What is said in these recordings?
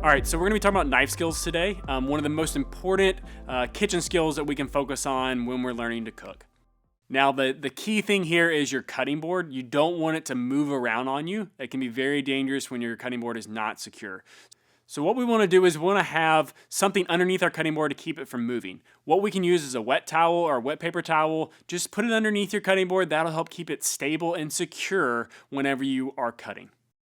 All right, so we're gonna be talking about knife skills today. One of the most important kitchen skills that we can focus on when we're learning to cook. Now, the key thing here is your cutting board. You don't want it to move around on you. It can be very dangerous when your cutting board is not secure. So what we wanna do is we wanna have something underneath our cutting board to keep it from moving. What we can use is a wet towel or a wet paper towel. Just put it underneath your cutting board. That'll help keep it stable and secure whenever you are cutting.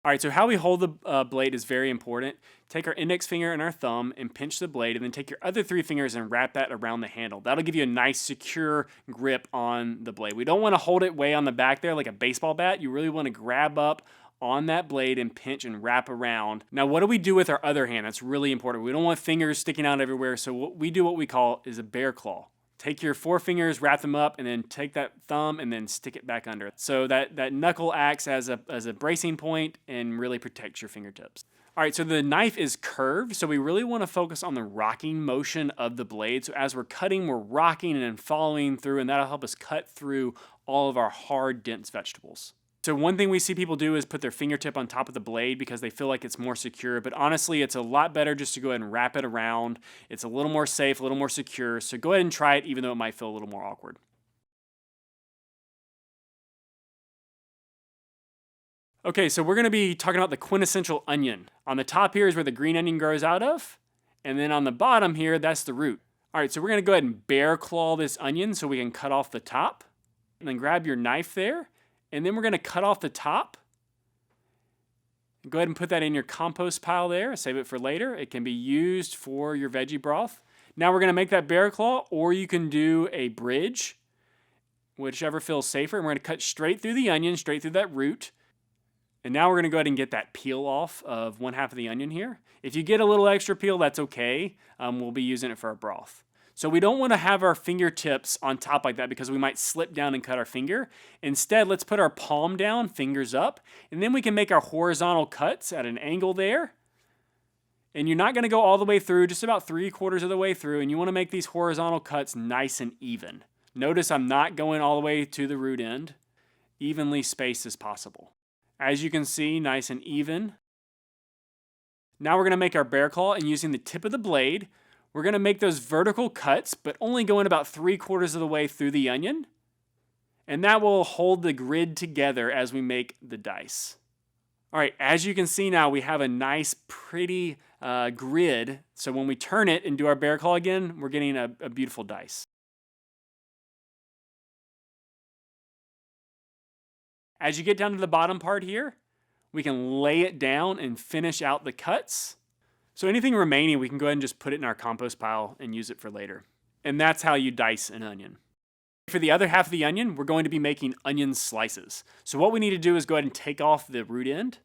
All right, so how we hold the blade is very important. Take our index finger and our thumb and pinch the blade, and then take your other 3 fingers and wrap that around the handle. That'll give you a nice, secure grip on the blade. We don't want to hold it way on the back there like a baseball bat. You really want to grab up on that blade and pinch and wrap around. Now, what do we do with our other hand? That's really important. We don't want fingers sticking out everywhere, so what we do what we call is a bear claw. Take your 4 fingers, wrap them up, and then take that thumb and then stick it back under. So that knuckle acts as a bracing point and really protects your fingertips. All right, so the knife is curved, so we really want to focus on the rocking motion of the blade. So as we're cutting, we're rocking and then following through, and that'll help us cut through all of our hard, dense vegetables. So one thing we see people do is put their fingertip on top of the blade because they feel like it's more secure, but honestly, it's a lot better just to go ahead and wrap it around. It's a little more safe, a little more secure, so go ahead and try it even though it might feel a little more awkward. Okay, so we're gonna be talking about the quintessential onion. On the top here is where the green onion grows out of, and then on the bottom here, that's the root. All right, so we're gonna go ahead and bear claw this onion so we can cut off the top, and then grab your knife there, and then we're gonna cut off the top. Go ahead and put that in your compost pile there. Save it for later. It can be used for your veggie broth. Now we're gonna make that bear claw, or you can do a bridge, whichever feels safer. And we're gonna cut straight through the onion, straight through that root. And now we're gonna go ahead and get that peel off of 1/2 of the onion here. If you get a little extra peel, that's okay. We'll be using it for our broth. So we don't want to have our fingertips on top like that because we might slip down and cut our finger. Instead, let's put our palm down, fingers up, and then we can make our horizontal cuts at an angle there. And you're not going to go all the way through, just about 3/4 of the way through, and you want to make these horizontal cuts nice and even. Notice I'm not going all the way to the root end. Evenly spaced as possible. As you can see, nice and even. Now we're going to make our bear claw, and using the tip of the blade, we're gonna make those vertical cuts, but only going about 3/4 of the way through the onion. And that will hold the grid together as we make the dice. All right, as you can see now, we have a nice, pretty grid. So when we turn it and do our bear claw again, we're getting a beautiful dice. As you get down to the bottom part here, we can lay it down and finish out the cuts. So anything remaining, we can go ahead and just put it in our compost pile and use it for later. And that's how you dice an onion. For the other half of the onion, we're going to be making onion slices. So what we need to do is go ahead and take off the root end.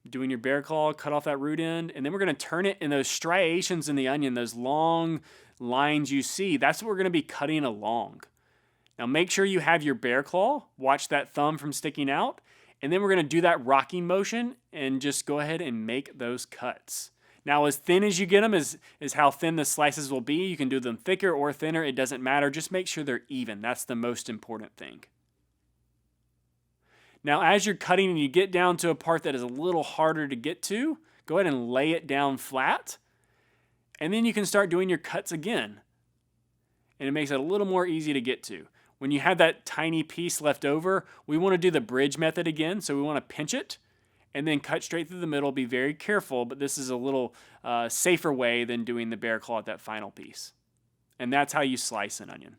Doing your bear claw, cut off that root end, and then we're gonna turn it, in those striations in the onion, those long lines you see, that's what we're gonna be cutting along. Now make sure you have your bear claw, watch that thumb from sticking out, and then we're gonna do that rocking motion and just go ahead and make those cuts. Now, as thin as you get them is how thin the slices will be. You can do them thicker or thinner, it doesn't matter. Just make sure they're even. That's the most important thing. Now, as you're cutting and you get down to a part that is a little harder to get to, go ahead and lay it down flat. And then you can start doing your cuts again. And it makes it a little more easy to get to. When you have that tiny piece left over, we want to do the bridge method again. So we want to pinch it and then cut straight through the middle. Be very careful, but this is a little safer way than doing the bear claw at that final piece. And that's how you slice an onion.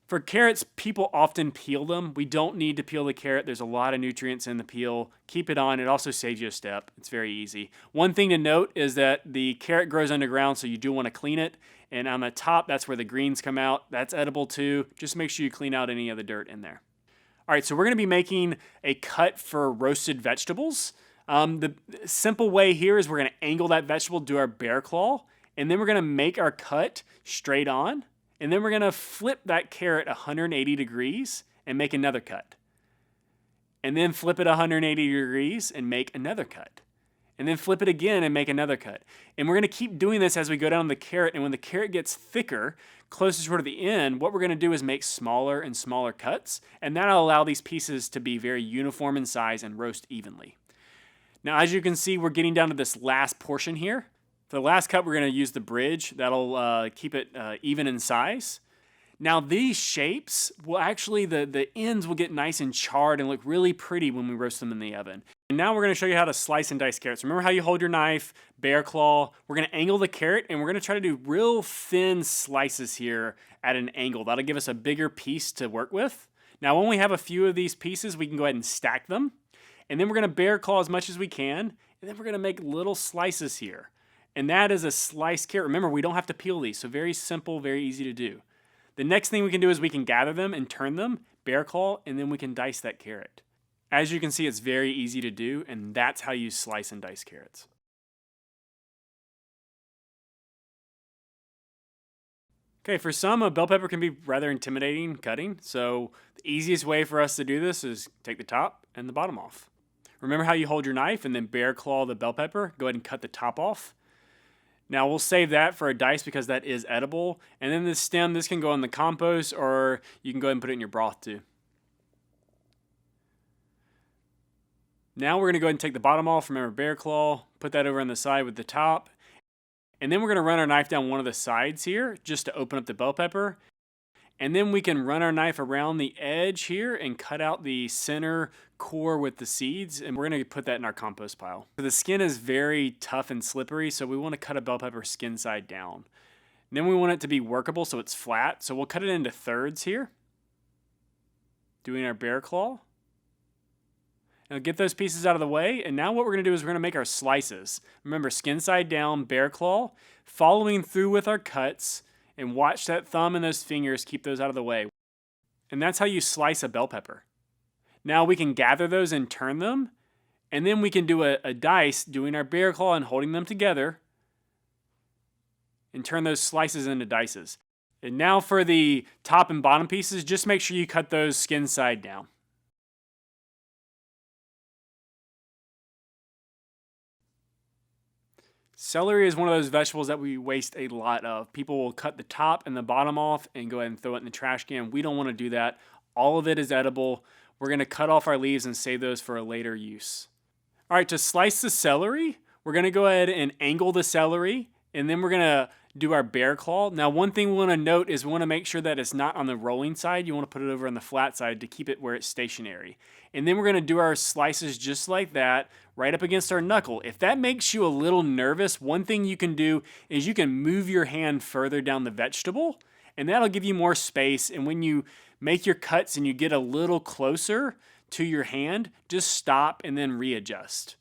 For carrots, people often peel them. We don't need to peel the carrot. There's a lot of nutrients in the peel. Keep it on. It also saves you a step. It's very easy. One thing to note is that the carrot grows underground, so you do want to clean it. And on the top, that's where the greens come out. That's edible too. Just make sure you clean out any of the dirt in there. All right, so we're going to be making a cut for roasted vegetables. The simple way here is we're going to angle that vegetable, do our bear claw, and then we're going to make our cut straight on. And then we're gonna flip that carrot 180 degrees and make another cut. And then flip it 180 degrees and make another cut. and then flip it again and make another cut. And we're gonna keep doing this as we go down the carrot, and when the carrot gets thicker, closer toward the end, what we're gonna do is make smaller and smaller cuts, and that'll allow these pieces to be very uniform in size and roast evenly. Now, as you can see, we're getting down to this last portion here. For the last cut, we're gonna use the bridge. That'll keep it even in size. Now these shapes will actually, the ends will get nice and charred and look really pretty when we roast them in the oven. And now we're gonna show you how to slice and dice carrots. Remember how you hold your knife, bear claw. We're gonna angle the carrot and we're gonna try to do real thin slices here at an angle. That'll give us a bigger piece to work with. Now when we have a few of these pieces, we can go ahead and stack them. And then we're gonna bear claw as much as we can. And then we're gonna make little slices here. And that is a sliced carrot. Remember, we don't have to peel these, so very simple, very easy to do. The next thing we can do is we can gather them and turn them, bear claw, and then we can dice that carrot. As you can see, it's very easy to do, and that's how you slice and dice carrots. Okay, for some, a bell pepper can be rather intimidating cutting, so the easiest way for us to do this is take the top and the bottom off. Remember how you hold your knife and then bear claw the bell pepper? Go ahead and cut the top off. Now we'll save that for a dice because that is edible. And then this stem, this can go in the compost or you can go ahead and put it in your broth too. Now we're gonna go ahead and take the bottom off, remember bear claw, put that over on the side with the top. And then we're gonna run our knife down one of the sides here just to open up the bell pepper. And then we can run our knife around the edge here and cut out the center core with the seeds, and we're gonna put that in our compost pile. The skin is very tough and slippery, so we wanna cut a bell pepper skin side down. And then we want it to be workable so it's flat, so we'll cut it into thirds here, doing our bear claw. Now get those pieces out of the way, and now what we're gonna do is we're gonna make our slices. Remember, skin side down, bear claw, following through with our cuts, and watch that thumb and those fingers, keep those out of the way. And that's how you slice a bell pepper. Now we can gather those and turn them, and then we can do a dice, doing our bear claw and holding them together, and turn those slices into dices. And now for the top and bottom pieces, just make sure you cut those skin side down. Celery is one of those vegetables that we waste a lot of. People will cut the top and the bottom off and go ahead and throw it in the trash can. We don't want to do that. All of it is edible. We're going to cut off our leaves and save those for a later use. All right, to slice the celery, we're going to go ahead and angle the celery, and then we're going to do our bear claw. Now, one thing we want to note is we want to make sure that it's not on the rolling side. You want to put it over on the flat side to keep it where it's stationary. And then we're going to do our slices just like that, right up against our knuckle. If that makes you a little nervous, one thing you can do is you can move your hand further down the vegetable, and that'll give you more space. And when you make your cuts and you get a little closer to your hand, just stop and then readjust.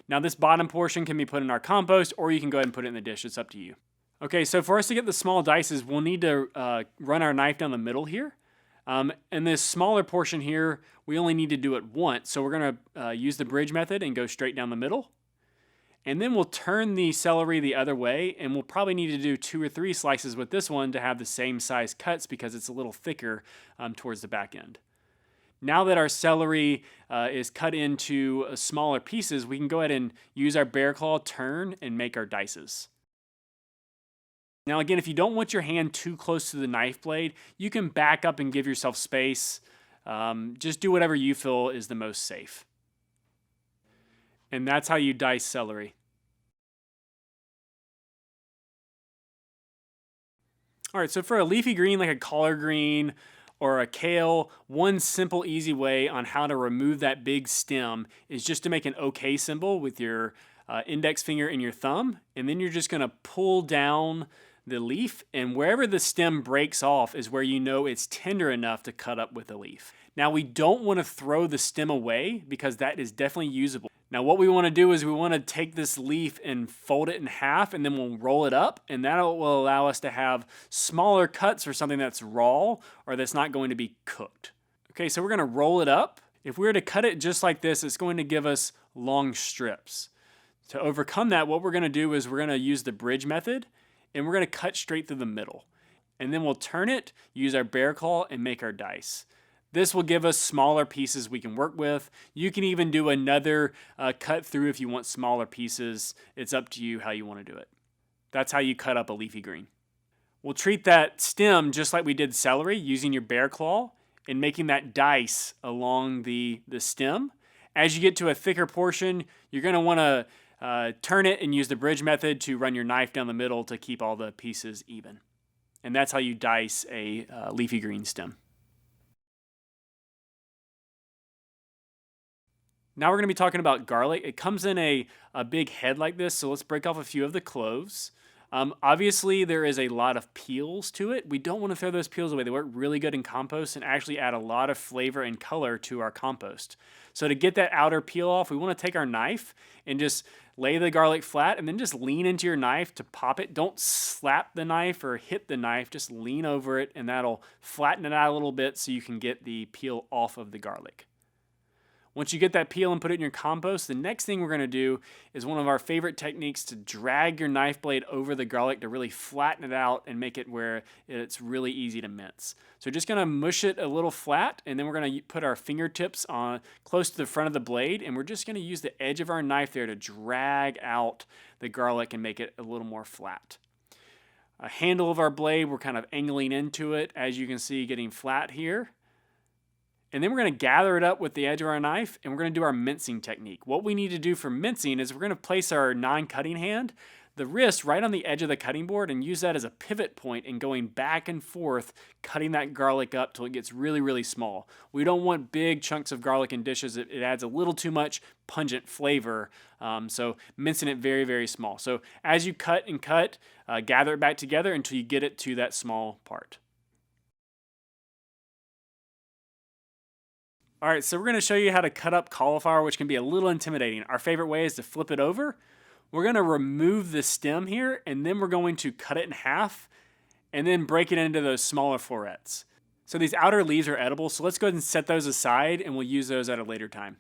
Now this bottom portion can be put in our compost, or you can go ahead and put it in the dish. It's up to you. Okay, so for us to get the small dices, we'll need to run our knife down the middle here. And this smaller portion here, we only need to do it once. So we're gonna use the bridge method and go straight down the middle. And then we'll turn the celery the other way, and we'll probably need to do 2 or 3 slices with this one to have the same size cuts because it's a little thicker towards the back end. Now that our celery is cut into smaller pieces, we can go ahead and use our bear claw, turn, and make our dices. Now again, if you don't want your hand too close to the knife blade, you can back up and give yourself space. Just do whatever you feel is the most safe. And that's how you dice celery. All right, so for a leafy green like a collard green or a kale, one simple, easy way on how to remove that big stem is just to make an OK symbol with your index finger and your thumb, and then you're just gonna pull down the leaf, and wherever the stem breaks off is where you know it's tender enough to cut up with the leaf. Now we don't want to throw the stem away because that is definitely usable. Now what we want to do is we want to take this leaf and fold it in half, and then we'll roll it up, and that will allow us to have smaller cuts for something that's raw or that's not going to be cooked. Okay, so we're going to roll it up. If we were to cut it just like this, it's going to give us long strips. To overcome that, what we're going to do is we're going to use the bridge method, and we're going to cut straight through the middle. And then we'll turn it, use our bear claw, and make our dice. This will give us smaller pieces we can work with. You can even do another cut through if you want smaller pieces. It's up to you how you want to do it. That's how you cut up a leafy green. We'll treat that stem just like we did celery, using your bear claw and making that dice along the stem. As you get to a thicker portion, you're going to want to turn it and use the bridge method to run your knife down the middle to keep all the pieces even. And that's how you dice a leafy green stem. Now we're going to be talking about garlic. It comes in a big head like this, so let's break off a few of the cloves. Obviously, there is a lot of peels to it. We don't want to throw those peels away. They work really good in compost and actually add a lot of flavor and color to our compost. So to get that outer peel off, we want to take our knife and just lay the garlic flat and then just lean into your knife to pop it. Don't slap the knife or hit the knife. Just lean over it and that'll flatten it out a little bit so you can get the peel off of the garlic. Once you get that peel and put it in your compost, the next thing we're going to do is one of our favorite techniques to drag your knife blade over the garlic to really flatten it out and make it where it's really easy to mince. So just going to mush it a little flat, and then we're going to put our fingertips on close to the front of the blade, and we're just going to use the edge of our knife there to drag out the garlic and make it a little more flat. A handle of our blade, we're kind of angling into it, as you can see, getting flat here. And then we're going to gather it up with the edge of our knife, and we're going to do our mincing technique. What we need to do for mincing is we're going to place our non-cutting hand, the wrist, right on the edge of the cutting board, and use that as a pivot point and going back and forth, cutting that garlic up till it gets really, really small. We don't want big chunks of garlic in dishes. It adds a little too much pungent flavor, so mincing it very, very small. So as you cut and cut, gather it back together until you get it to that small part. All right, so we're going to show you how to cut up cauliflower, which can be a little intimidating. Our favorite way is to flip it over. We're going to remove the stem here, and then we're going to cut it in half and then break it into those smaller florets. So these outer leaves are edible, so let's go ahead and set those aside, and we'll use those at a later time.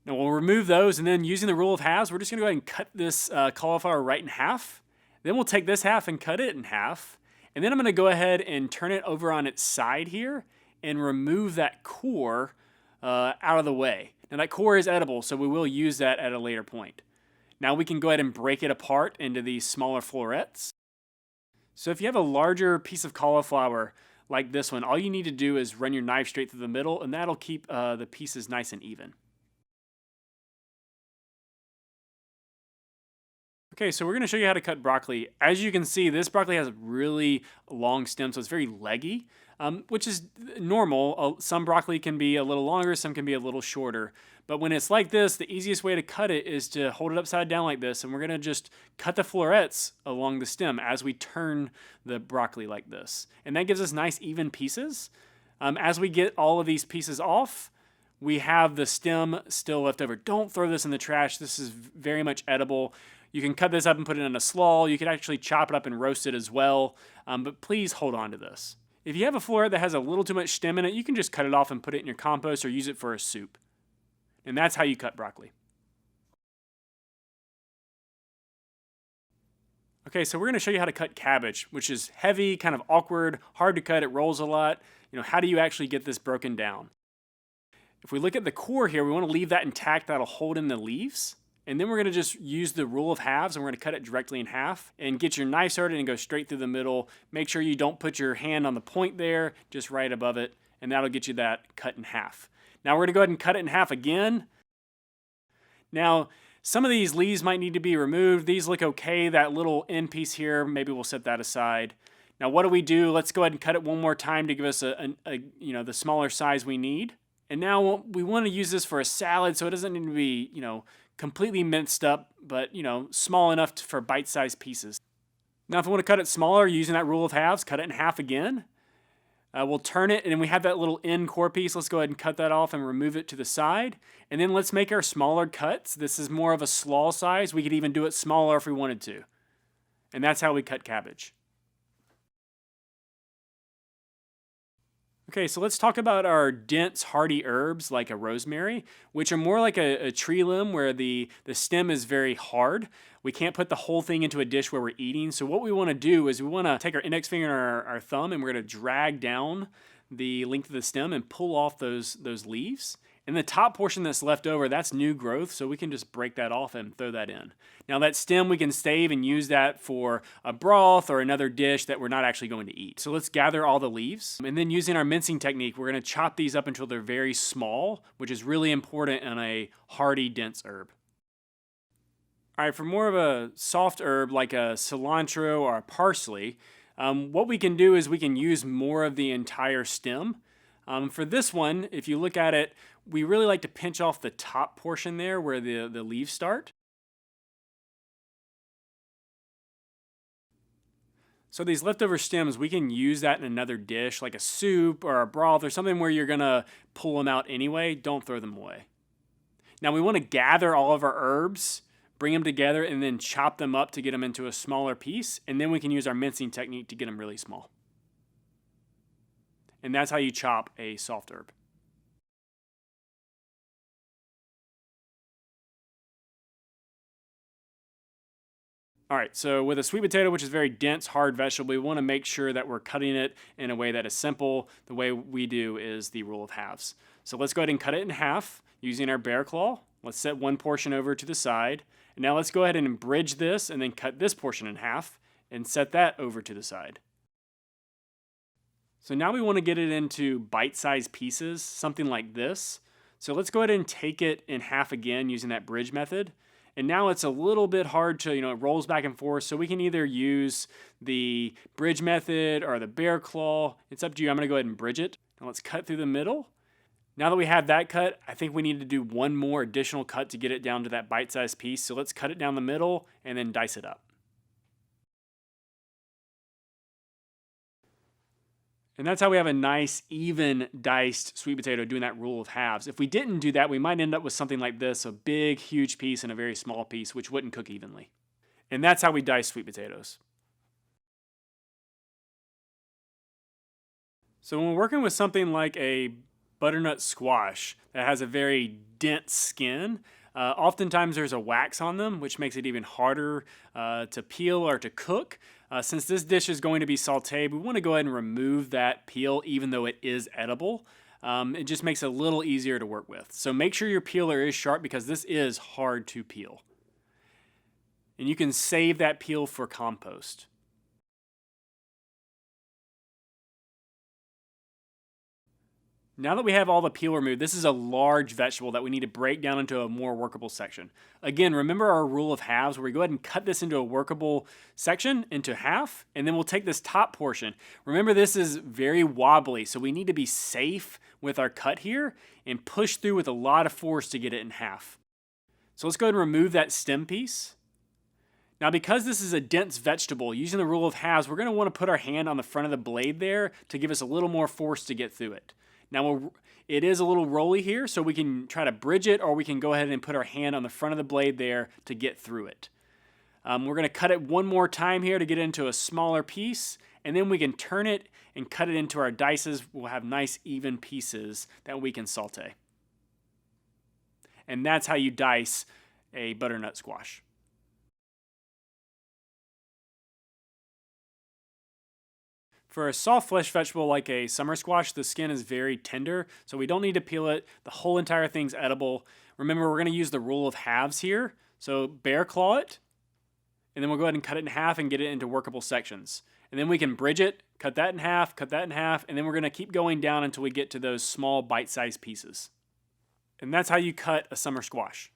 Now we'll remove those, and then using the rule of halves, we're just going to go ahead and cut this cauliflower right in half. Then we'll take this half and cut it in half. And then I'm going to go ahead and turn it over on its side here and remove that core out of the way. Now that core is edible, so we will use that at a later point. Now we can go ahead and break it apart into these smaller florets. So if you have a larger piece of cauliflower like this one, all you need to do is run your knife straight through the middle, and that'll keep the pieces nice and even. Okay, so we're going to show you how to cut broccoli. As you can see, this broccoli has a really long stem, so it's very leggy, which is normal. Some broccoli can be a little longer, some can be a little shorter. But when it's like this, the easiest way to cut it is to hold it upside down like this, and we're going to just cut the florets along the stem as we turn the broccoli like this. And that gives us nice even pieces. As we get all of these pieces off, we have the stem still left over. Don't throw this in the trash. This is very much edible. You can cut this up and put it in a slaw. You could actually chop it up and roast it as well, but please hold on to this. If you have a floret that has a little too much stem in it, you can just cut it off and put it in your compost or use it for a soup. And that's how you cut broccoli. Okay, so we're going to show you how to cut cabbage, which is heavy, kind of awkward, hard to cut, it rolls a lot. How do you actually get this broken down? If we look at the core here, we want to leave that intact. That'll hold in the leaves. And then we're going to just use the rule of halves, and we're going to cut it directly in half and get your knife started and go straight through the middle. Make sure you don't put your hand on the point there, just right above it, and that'll get you that cut in half. Now we're going to go ahead and cut it in half again. Now, some of these leaves might need to be removed. These look okay. That little end piece here, maybe we'll set that aside. Now what do? Let's go ahead and cut it one more time to give us the smaller size we need. And now we want to use this for a salad, so it doesn't need to be, completely minced up, but, small enough for bite-sized pieces. Now, if we want to cut it smaller, using that rule of halves, cut it in half again. We'll turn it, and we have that little end core piece. Let's go ahead and cut that off and remove it to the side. And then let's make our smaller cuts. This is more of a slaw size. We could even do it smaller if we wanted to. And that's how we cut cabbage. Okay, so let's talk about our dense, hardy herbs like a rosemary, which are more like a tree limb where the stem is very hard. We can't put the whole thing into a dish where we're eating. So what we want to do is we want to take our index finger and our thumb, and we're going to drag down the length of the stem and pull off those leaves. And the top portion that's left over, that's new growth, so we can just break that off and throw that in. Now that stem, we can save and use that for a broth or another dish that we're not actually going to eat. So let's gather all the leaves. And then using our mincing technique, we're gonna chop these up until they're very small, which is really important in a hardy, dense herb. All right, for more of a soft herb like a cilantro or a parsley, what we can do is we can use more of the entire stem. For this one, if you look at it, we really like to pinch off the top portion there where the leaves start. So these leftover stems, we can use that in another dish like a soup or a broth or something where you're gonna pull them out anyway. Don't throw them away. Now we want to gather all of our herbs, bring them together, and then chop them up to get them into a smaller piece, and then we can use our mincing technique to get them really small. And that's how you chop a soft herb. All right, so with a sweet potato, which is very dense, hard vegetable, we want to make sure that we're cutting it in a way that is simple. The way we do is the rule of halves. So let's go ahead and cut it in half using our bear claw. Let's set one portion over to the side. And now let's go ahead and bridge this and then cut this portion in half and set that over to the side. So now we want to get it into bite-sized pieces, something like this. So let's go ahead and take it in half again using that bridge method. And now it's a little bit hard to, it rolls back and forth. So we can either use the bridge method or the bear claw. It's up to you. I'm going to go ahead and bridge it. Now let's cut through the middle. Now that we have that cut, I think we need to do one more additional cut to get it down to that bite-sized piece. So let's cut it down the middle and then dice it up. And that's how we have a nice, even diced sweet potato doing that rule of halves. If we didn't do that, we might end up with something like this, a big, huge piece and a very small piece, which wouldn't cook evenly. And that's how we dice sweet potatoes. So when we're working with something like a butternut squash that has a very dense skin, oftentimes there's a wax on them, which makes it even harder to peel or to cook. Since this dish is going to be sauteed, we want to go ahead and remove that peel, even though it is edible. It just makes it a little easier to work with. So make sure your peeler is sharp because this is hard to peel. And you can save that peel for compost. Now that we have all the peel removed, this is a large vegetable that we need to break down into a more workable section. Again, remember our rule of halves where we go ahead and cut this into a workable section into half, and then we'll take this top portion. Remember, this is very wobbly, so we need to be safe with our cut here and push through with a lot of force to get it in half. So let's go ahead and remove that stem piece. Now, because this is a dense vegetable, using the rule of halves, we're going to want to put our hand on the front of the blade there to give us a little more force to get through it. Now, it is a little rolly here, so we can try to bridge it, or we can go ahead and put our hand on the front of the blade there to get through it. We're going to cut it one more time here to get it into a smaller piece, and then we can turn it and cut it into our dices. We'll have nice, even pieces that we can saute. And that's how you dice a butternut squash. For a soft flesh vegetable like a summer squash, the skin is very tender, so we don't need to peel it. The whole entire thing's edible. Remember, we're going to use the rule of halves here. So bear claw it, and then we'll go ahead and cut it in half and get it into workable sections. And then we can bridge it, cut that in half, and then we're going to keep going down until we get to those small bite-sized pieces. And that's how you cut a summer squash.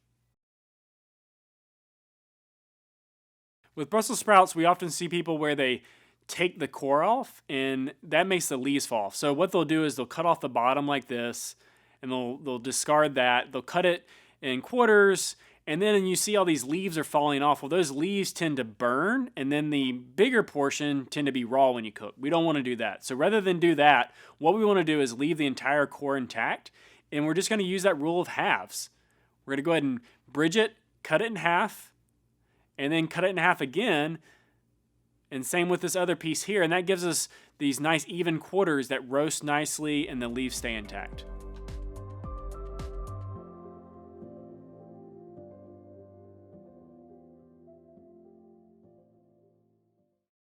With Brussels sprouts, we often see people where they take the core off, and that makes the leaves fall off. So what they'll do is they'll cut off the bottom like this, and they'll discard that. They'll cut it in quarters, and then you see all these leaves are falling off. Well, those leaves tend to burn, and then the bigger portion tend to be raw when you cook. We don't want to do that. So rather than do that, what we want to do is leave the entire core intact, and we're just going to use that rule of halves. We're going to go ahead and bridge it, cut it in half, and then cut it in half again. And same with this other piece here, and that gives us these nice even quarters that roast nicely and the leaves stay intact.